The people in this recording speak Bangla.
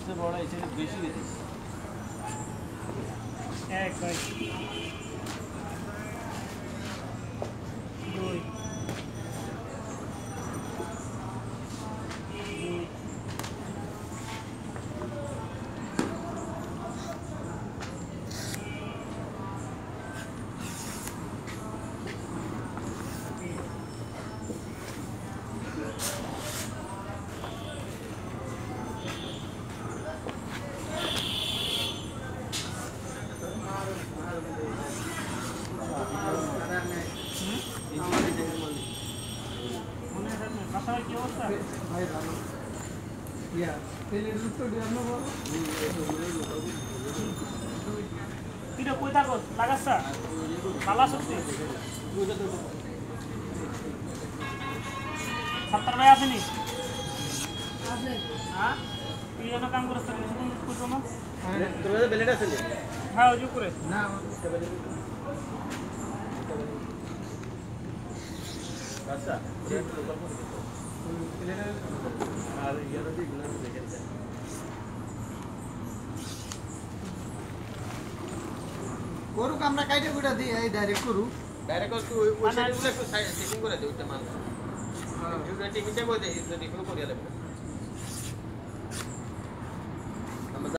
সবচেয়ে বড় এই সাইডে বেশি গেছে এক ভাই দুই কি অবস্থা ভাই ভালো ইয়া তেলের রুটটা দিলাম না কিটা কই থাকো লাগাছছা পালা সত্যি 70 ভাই আসেনি আছে হ্যাঁ কি জন্য কাম করছ তুমি কইছো না তোর কাছে ব্লেড আছে হ্যাঁ ওই করে না আচ্ছা আর ইয়াটা দিয়ে গুলো দেখেন করুক আমরা কাইটে গুড়া দিই এই ডাইরেক্ট করু ডাইরেক্ট করু ওই সাইডে একটু সেটিং করে দিই ওইটা মাল হ্যাঁ ভিডিওটা টিকিটে কই দেই যদি কোনো করিয়া লাগবে